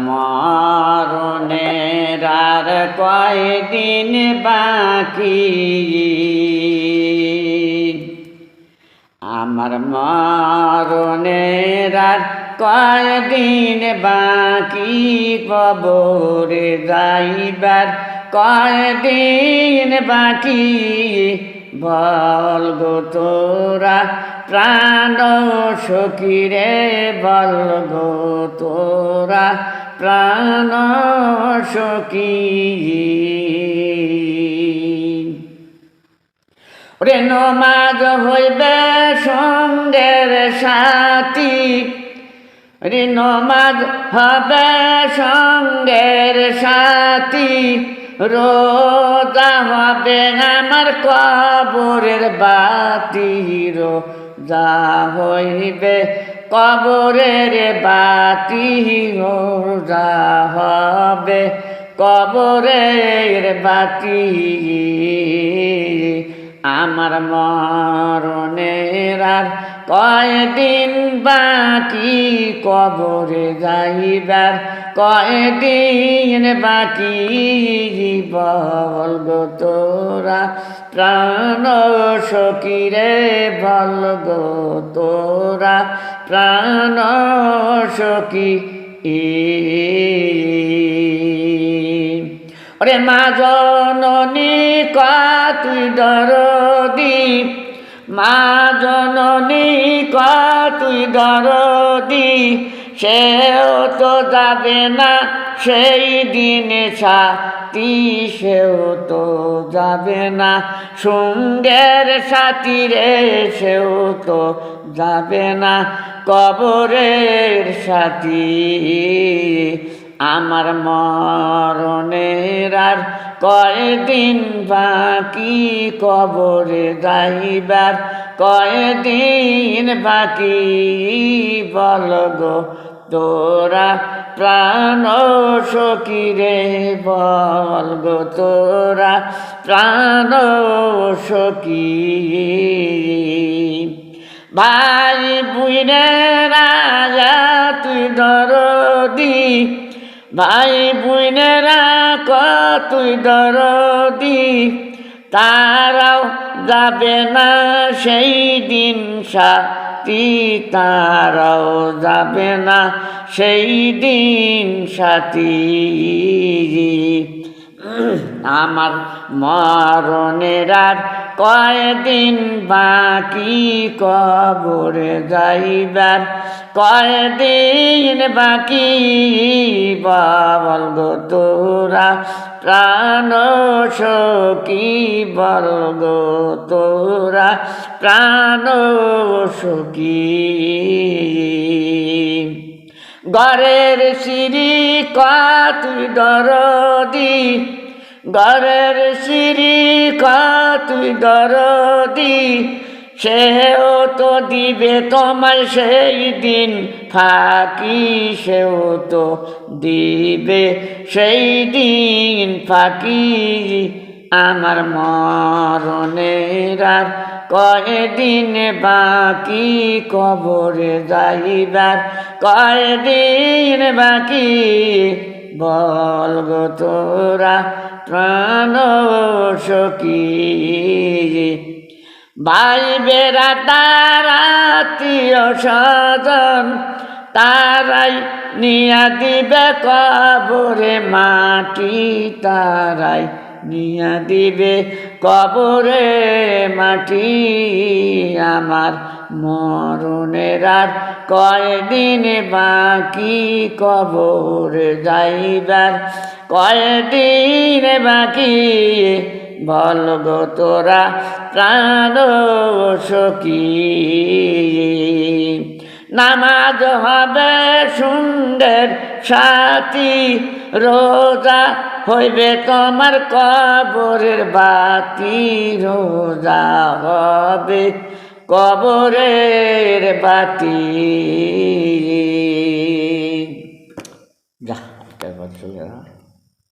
মরণের আর কয়দিন বাকি, আমার মরণের আর কয়দিন বাকি, কবরে যাইবার কয়দিন বাকি, বল গো তোরা প্রাণ সখী রে, বল গো তোরা প্রাণ সখী। ওরে নমাজ হইবে সঙ্গের সাথী, রে নমাজ হবে সঙ্গের সাথী, রোজা হবে আমার কবরের বাতি, রোজা হইবে কবরের বাতি, রোজা হবে কবরের বাতি, আমার মরণের আর কয়দিন বাকি, কবরে যাইবার কয়দিন বাকি, বল গো তোরা প্রাণ সখী রে, বল গো তোরা প্রাণ সখী। ওরে মা জননী তুই দরদি, মা জননী তুই দরদি, সেও তো যাবে না সেই দিন সাথী, সেও তো যাবে না সঙ্গের সাথী রে, সেও তো যাবে না কবরের সাথী, আমার মরণের আর কয়দিন বাকি, কবরে যাইবার কয়দিন বাকি, বল গো তোরা প্রাণ সখী রে, বল গো তোরা প্রাণ সখী। ভাই বুইনের রাজা তুই দরদি, ভাই বুইনেরা তুই দরদি, তারাও যাবে না সেই দিন সাথী, তারাও যাবে না সেই দিন সাথী, আমার মরণের আর কয়দিন বাকি, কবরে যাইবার কয়দিন বাকি, বল গো তোরা প্রাণ সখী, বল গো তোরা প্রাণ সখী। ঘরের সিঁড়ি তুই দরদি, ঘরের সিঁড়ি তুই দরদি, সেও তো দিবে তোমার সেই দিন ফাঁকি, সেও তো দিবে সেই দিন ফাঁকি, আমার মরণের আর কয়দিন বাকি, কবরে যাইবার কয়দিন বাকি, বল গো তোরা প্রাণ সখী। ভাই বেড়া তারা আত্মীয় স্বজন, তারাই নিয়া দিবে কবরে মাটি, তারাই নিয়া দিবে কবরে মাটি, আমার মরণের আর কয়দিন বাকি, কবরে যাইবার কয়দিন বাকি, বল গো তোরা প্রাণ সখী। নামাজ হবে সঙ্গের সাথী, রোজা হইবে তোমার কবরের বাতি, রোজা হবে কবরের বাতি। যা চলে